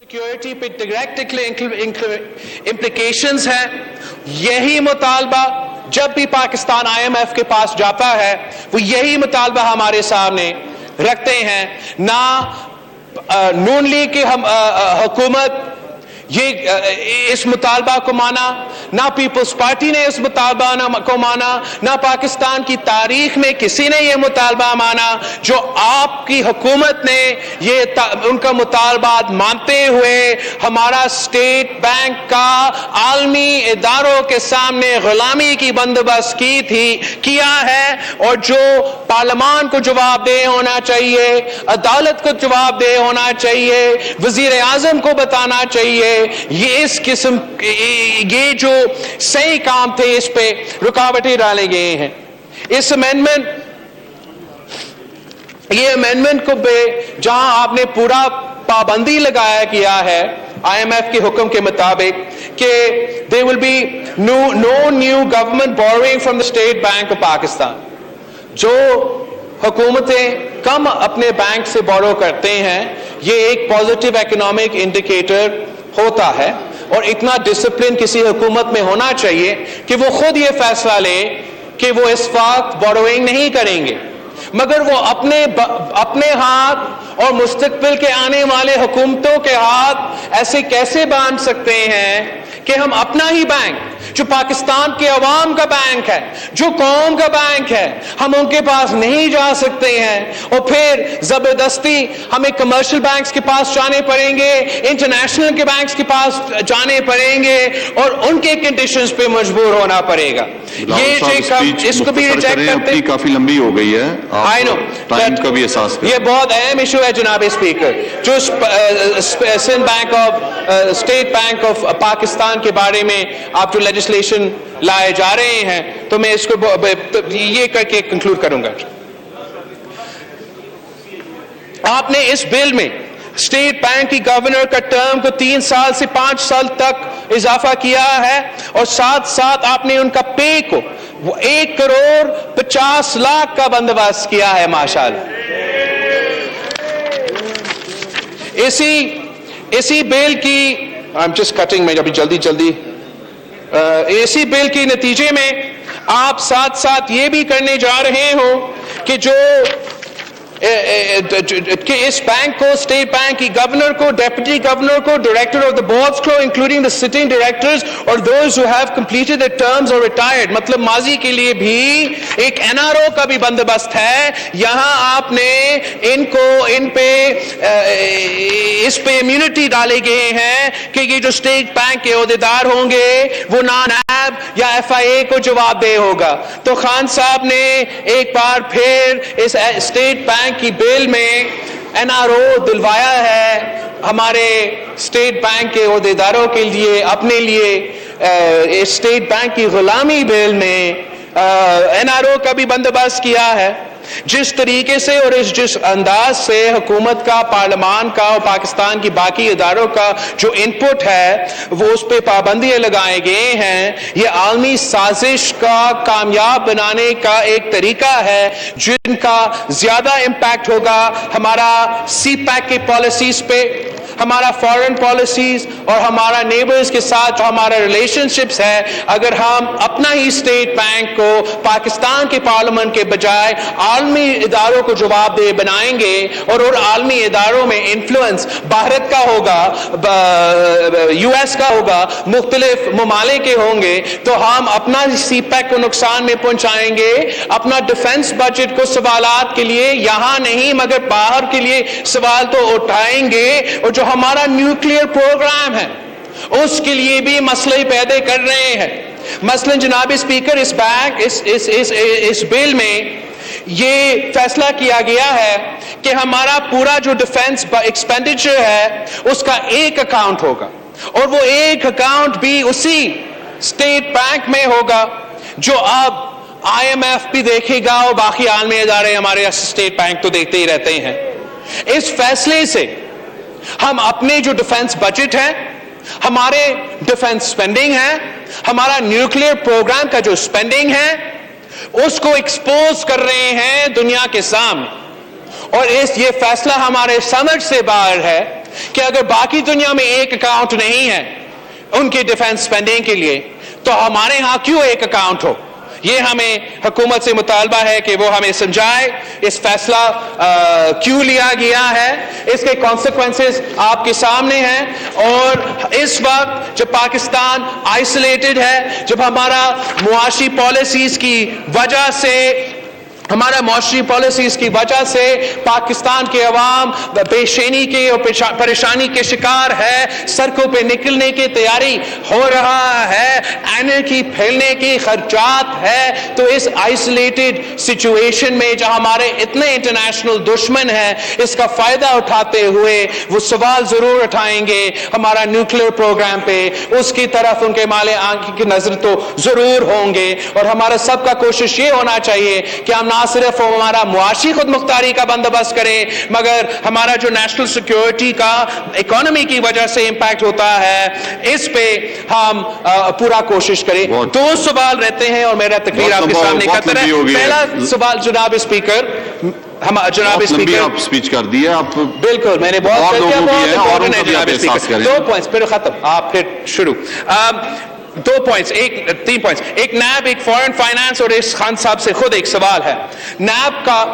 Security पे direct implications हैं। यही मुतालबा जब भी पाकिस्तान IMF के पास जाता है वो यही मुतालबा हमारे सामने रखते हैं। ना नून लीग की हुकूमत ये इस मुतालबा को माना, ना पीपल्स पार्टी ने इस मुतालबा को माना, ना पाकिस्तान की तारीख में किसी ने ये मुतालबा माना। जो आपकी हुकूमत ने ये उनका मुतालबा मानते हुए हमारा स्टेट बैंक का आलमी इदारों के सामने गुलामी की बंदोबस्त किया है, और जो पार्लियामान को जवाबदेह होना चाहिए, अदालत को जवाबदेह होना चाहिए, वजीर आजम को बताना चाहिए ये इस किस्म ये जो सही काम थे इस पे रुकावटें डाले गए हैं। इस अमेंडमेंट को जहां आपने पूरा पाबंदी लगाया किया है IMF के हुक्म के मुताबिक कि there will be no new government borrowing from the State Bank of Pakistan। जो हुकूमतें कम अपने बैंक से बोरो करते हैं ये एक पॉजिटिव इकोनॉमिक इंडिकेटर होता है, और इतना डिसिप्लिन किसी हुकूमत में होना चाहिए कि वो खुद ये फैसला ले कि वो इस वक्त बोरोइंग नहीं करेंगे, मगर वो अपने हाथ और मुस्तकबिल के आने वाले हुकूमतों के हाथ ऐसे कैसे बांध सकते हैं कि हम अपना ही बैंक जो पाकिस्तान के अवाम का बैंक है, जो कौम का बैंक है, हम उनके पास नहीं जा सकते हैं, और फिर जबरदस्ती हमें कमर्शियल बैंक्स के पास जाने पड़ेंगे, इंटरनेशनल के बैंक्स के पास जाने पड़ेंगे, और उनके कंडीशंस पे मजबूर होना पड़ेगा। ये इसको भी रिजेक्ट करते हैं। काफी लंबी हो गई है, आई नो, टाइम का भी एहसास करें। ये बहुत अहम इशू है जनाब स्पीकर, जो Sindh bank of state bank of Pakistan के बारे में आप जो लेजिस्लेशन लाए जा रहे हैं, तो मैं इसको ये करके कंक्लूड करूंगा। आपने इस बिल में स्टेट बैंक की गवर्नर का टर्म को 3 साल से 5 साल तक इजाफा किया है, और साथ साथ आपने उनका पे को 1,50,00,000 का बंदोबस्त किया है माशाअल्लाह। इसी बिल की आई एम जस्ट कटिंग में अभी जल्दी इसी बिल के नतीजे में आप साथ साथ ये भी करने जा रहे हो कि जो कि इस बैंक को, स्टेट बैंक की गवर्नर को, डेप्यूटी गवर्नर को, डायरेक्टर ऑफ द बोर्ड्स को, इंक्लूडिंग द सिटिंग डायरेक्टर्स और those who have completed their terms और रिटायर्ड, मतलब माजी के लिए भी एक NRO का भी बंदोबस्त है। यहां आपने इस पे इम्यूनिटी डाले गए हैं कि ये जो स्टेट बैंक के ओहदेदार होंगे वो NAB या FIA को जवाबदेह होगा। तो खान साहब ने एक बार फिर इस स्टेट बैंक की बिल में NRO दिलवाया है हमारे स्टेट बैंक के ओहदेदारों के लिए, अपने लिए स्टेट बैंक की गुलामी बिल में NRO का भी बंदोबस्त किया है। जिस तरीके से और जिस अंदाज से हुकूमत का, पार्लियामान का और पाकिस्तान की बाकी इदारों का जो इनपुट है वो उस पर पाबंदियां लगाए गए हैं, ये आलमी साजिश का कामयाब बनाने का एक तरीका है जिनका ज्यादा इम्पैक्ट होगा हमारा CPEC की पॉलिसीज पे, हमारा फॉरेन पॉलिसीज और हमारा नेबर्स के साथ जो हमारा रिलेशनशिप्स है। अगर हम अपना ही स्टेट बैंक को पाकिस्तान के पार्लियामेंट के बजाय आलमी इदारों को जवाबदेह बनाएंगे और उन आलमी इदारों में इन्फ्लुएंस भारत का होगा, US का होगा, मुख्तलिफ ममालिक के होंगे, तो हम अपना CPEC को नुकसान में पहुंचाएंगे, अपना डिफेंस बजट को सवालात के लिए यहां नहीं मगर बाहर के लिए सवाल तो उठाएंगे, और जो हमारा न्यूक्लियर प्रोग्राम है उसके लिए भी मसले पैदा कर रहे हैं। मसलन जनाब स्पीकर, इस बिल में ये फैसला किया गया है कि हमारा पूरा जो डिफेंस एक्सपेंडिचर है उसका एक अकाउंट होगा, और वो एक अकाउंट भी उसी स्टेट बैंक में होगा जो अब IMF भी देखेगा और बाकी आलमी इदारे हमारे स्टेट बैंक तो देखते ही रहते हैं। इस फैसले से हम अपने जो डिफेंस बजट है, हमारे डिफेंस स्पेंडिंग है, हमारा न्यूक्लियर प्रोग्राम का जो स्पेंडिंग है उसको एक्सपोज कर रहे हैं दुनिया के सामने, और ये फैसला हमारे समझ से बाहर है کہ اگر باقی دنیا میں ایک اکاؤنٹ نہیں ہے ان کی ڈیفنس سپینڈنگ کے لیے تو ہمارے ہاں کیوں ایک اکاؤنٹ ہو؟ یہ ہمیں حکومت سے مطالبہ ہے کہ وہ ہمیں سمجھائے اس فیصلہ کیوں لیا گیا ہے. اس کے کانسیکوینسز آپ کے سامنے ہیں. اور اس وقت جب پاکستان آئسولیٹڈ ہے, جب ہمارا معاشی پالیسیز کی وجہ سے پاکستان کے عوام بے چینی کے اور پریشانی کے شکار ہے, سڑکوں پہ نکلنے کی تیاری ہو رہا ہے, اینرکی پھیلنے کی خدشات ہے, تو اس آئسولیٹڈ سچویشن میں جہاں ہمارے اتنے انٹرنیشنل دشمن ہیں, اس کا فائدہ اٹھاتے ہوئے وہ سوال ضرور اٹھائیں گے ہمارا نیوکلیر پروگرام پہ, اس کی طرف ان کے مالے آنکھ کی نظر تو ضرور ہوں گے. اور ہمارا سب کا کوشش یہ ہونا چاہیے کہ ہم نہ صرف ہمارا معاشی خود مختاری کا بندوبست کریں, مگر ہمارا جو نیشنل سیکیورٹی کا اکانومی کی وجہ سے امپیکٹ ہوتا ہے اس پہ ہم پورا کوشش کریں. دو سوال رہتے ہیں اور میرا تقریر آپ کے سامنے قطر ہے. پہلا سوال جناب اسپیکر, جناب اسپیکر آپ سپیچ کر دیا, آپ بالکل میں نے بہت کر دیا, بہت امپورٹنٹ ہے جناب اسپیکر. 2 پوائنٹس پھر ختم, آپ پھر شروع. 2 پوائنٹس, 3 پوائنٹس. ایک نیب, ایک فورن فائنانس, اور اس خان صاحب سے خود ایک سوال ہے. نیب کا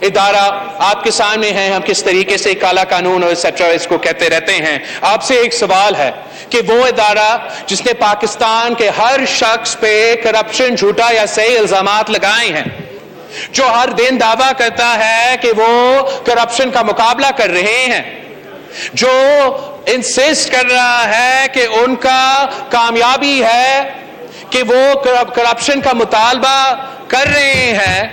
ادارہ آپ کے سامنے ہے, ہم کس طریقے سے کالا قانون اور ایٹسٹرا اس کو کہتے رہتے ہیں. آپ سے ایک سوال ہے کہ وہ ادارہ جس نے پاکستان کے ہر شخص پہ کرپشن, جھوٹا یا صحیح الزامات لگائے ہیں, جو ہر دن دعویٰ کرتا ہے کہ وہ کرپشن کا مقابلہ کر رہے ہیں, جو انسسٹ کر رہا ہے کہ ان کا کامیابی ہے کہ وہ کرپشن کا مطالبہ کر رہے ہیں,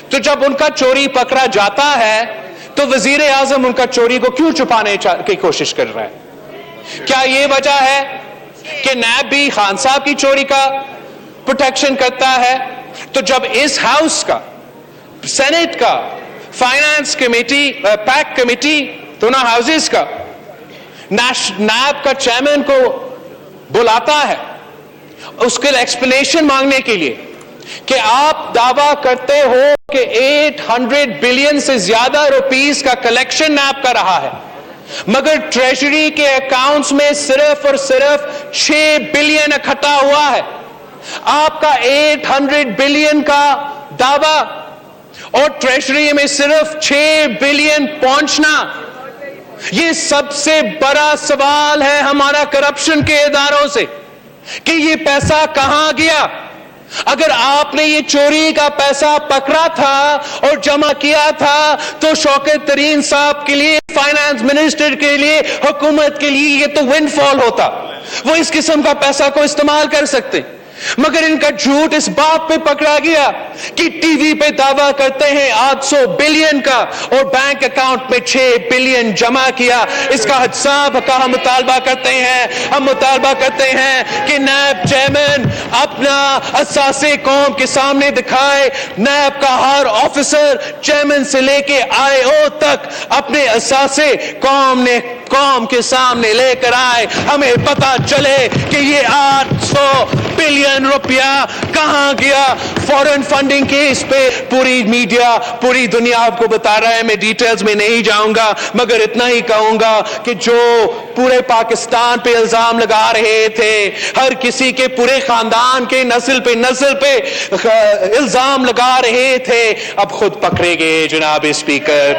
تو جب ان کا چوری پکڑا جاتا ہے تو وزیر اعظم ان کا چوری کو کیوں چھپانے کی کوشش کر رہا ہے؟ کیا یہ وجہ ہے کہ نیب بھی خان صاحب کی چوری کا پروٹیکشن کرتا ہے؟ تو جب اس ہاؤس کا, سینٹ کا, فائنانس کمیٹی, پیک کمیٹی, دونوں ہاؤسز کا نیب کا چیئرمین کو بلاتا ہے اس کے ایکسپلینیشن مانگنے کے لیے کہ آپ دعویٰ کرتے ہو کہ 800 بلین سے زیادہ روپیز کا کلیکشن نیب کر رہا ہے, مگر ٹریجری کے اکاؤنٹس میں صرف اور صرف 6 بلین اکٹھا ہوا ہے. آپ کا 800 بلین کا دعویٰ اور ٹریجری میں صرف 6 بلین پہنچنا, یہ سب سے بڑا سوال ہے ہمارا کرپشن کے اداروں سے کہ یہ پیسہ کہاں گیا. اگر آپ نے یہ چوری کا پیسہ پکڑا تھا اور جمع کیا تھا تو شوکت ترین صاحب کے لیے, فائنانس منسٹر کے لیے, حکومت کے لیے یہ تو ون فال ہوتا, وہ اس قسم کا پیسہ کو استعمال کر سکتے. مگر ان کا جھوٹ اس بات پہ پکڑا گیا کہ ٹی وی پہ دعویٰ کرتے ہیں 800 بلین کا اور بینک اکاؤنٹ میں 6 بلین جمع کیا. اس کا حساب کا ہم مطالبہ کرتے ہیں کہ نیب چیئرمین اپنا اثاثے قوم کے سامنے دکھائے. نیب کا ہر آفیسر چیئرمین سے لے کے IO تک اپنے اثاثے قوم کے سامنے لے کر آئے, ہمیں پتا چلے کہ یہ 800 بلین روپیہ کہاں گیا. فورن فنڈنگ کیس پہ پوری میڈیا, پوری دنیا آپ کو بتا رہا ہے, میں ڈیٹیلز میں نہیں جاؤں گا, مگر اتنا ہی کہوں گا کہ جو پورے پاکستان پہ الزام لگا رہے تھے, ہر کسی کے پورے خاندان کے نسل پہ الزام لگا رہے تھے, اب خود پکڑے گئے جناب اسپیکر,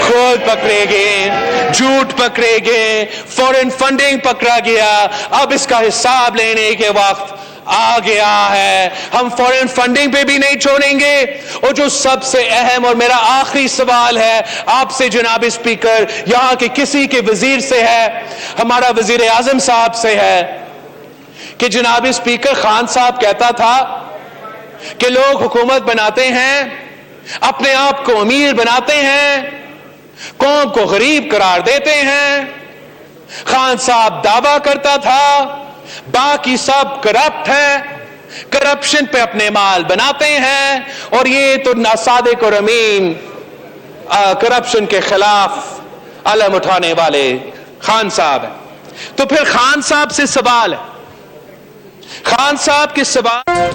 خود پکڑے گئے, جھوٹ پکڑے گئے, فورن فنڈنگ پکڑا گیا. اب اس کا حساب لینے کے وقت آ گیا ہے. ہم فورن فنڈنگ پہ بھی نہیں چھوڑیں گے. اور جو سب سے اہم اور میرا آخری سوال ہے آپ سے جناب اسپیکر, یہاں کے کسی کے وزیر سے ہے, ہمارا وزیر اعظم صاحب سے ہے, کہ جناب اسپیکر خان صاحب کہتا تھا کہ لوگ حکومت بناتے ہیں, اپنے آپ کو امیر بناتے ہیں, قوم کو غریب قرار دیتے ہیں. خان صاحب دعویٰ کرتا تھا باقی سب کرپٹ ہیں, کرپشن پہ اپنے مال بناتے ہیں, اور یہ تو صادق اور امین کرپشن کے خلاف علم اٹھانے والے خان صاحب ہیں. تو پھر خان صاحب سے سوال ہے, خان صاحب کے سوال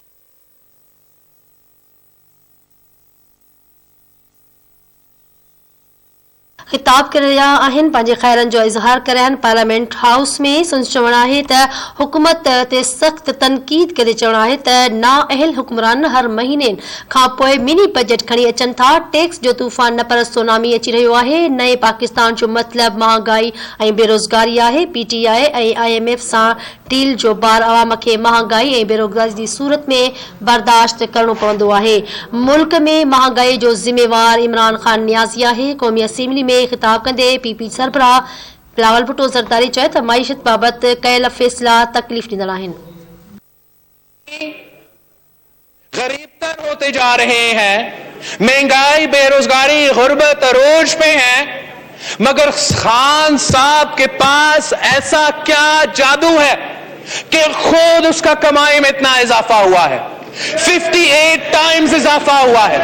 خطاب ख़िताब करे रहिया आहिनि, पंहिंजे ख़ैरनि जो इज़हार करे आहिनि। पार्लियामेंट हाउस में संदसि चवणु आहे त हुकूमत ते सख़्त तनक़ीद करे चवणु आहे त नाअहल हुक्मरान हर महीने खां पोइ मिनी बजट खणी अचनि था। टैक्स जो तूफ़ान न पर सुनामी अची रहियो आहे। नए पाकिस्तान जो मतिलबु महांगाई ऐं बेरोज़गारी आहे। PTI ऐं IMF सां डील जो बार अवाम खे महांगाई ऐं बेरोज़गारी जी सूरत में बर्दाश्त करणो पवंदो आहे। मुल्क में महांगाई जो ज़िम्मेवार इमरान खान नियाज़ी आहे। क़ौमी असेंबली में ख़िताब कंदे PP सरबराह बिलावल भुट्टो ज़रदारी चयो त मईशत बाबति कयल फ़ैसिला तकलीफ़ ॾींदड़ आहिनि। गरीब तर होते जा रहे हैं, महंगाई बेरोजगारी गुर्बत अरोज पे है, मगर खान साहब के पास ऐसा क्या जादू है कि खुद उसका कमाई में इतना इजाफा हुआ है। 58 टाइम्स इजाफा हुआ है,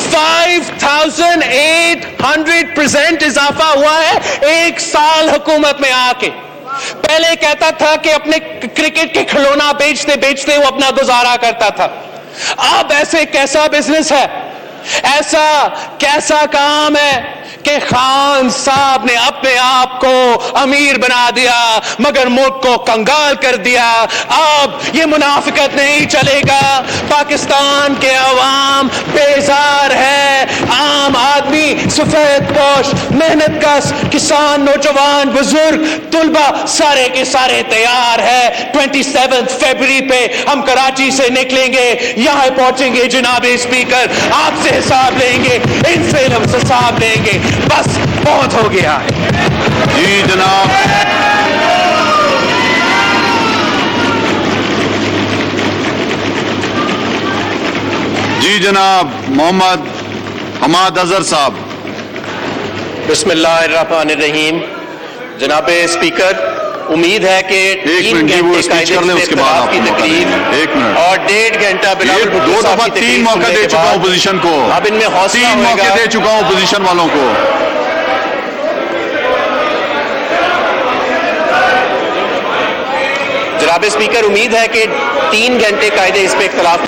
5800% इजाफा हुआ है एक साल हुकूमत में आके। पहले कहता था कि अपने क्रिकेट के खिलौना बेचते बेचते वो अपना गुजारा करता था। अब ऐसे कैसा बिजनेस है, ऐसा कैसा काम है कि खान साहब ने अपने आप को अमीर बना दिया मगर मुल्क को कंगाल कर दिया। अब ये मुनाफिकत नहीं चलेगा। पाकिस्तान के अवाम बेजार है, आम आदमी, सफेद पोश, मेहनत कश, किसान, नौजवान, बुजुर्ग, तुलबा सारे के सारे तैयार है। 27 फरवरी पे हम कराची से निकलेंगे, यहाँ पहुंचेंगे जनाब स्पीकर, आपसे हिसाब लेंगे, इनसे हिसाब लेंगे। बस बहुत हो गया है। जी जनाब। जी जनाब मोहम्मद हमाद अजहर साहब। बिस्मिल्लाहिर्रहमानिर्रहीम। जनाब स्पीकर, उम्मीद है कि 3 मिनट वो स्पीच कर ले, उसके बाद आपको मौका देंगे। 1 मिनट और 1.5 घंटा बिलावल भुट्टो 2 साहब दफा की 3 तकरीर मौका सुनने दे के चुका हूं बाद अपोजिशन को। अब इनमें हौसला 3 मौके होगा। दे चुका हूं अपोजिशन वालों को। जनाब स्पीकर, उम्मीद है कि 3 घंटे कायदे इस पे इख्तलाफ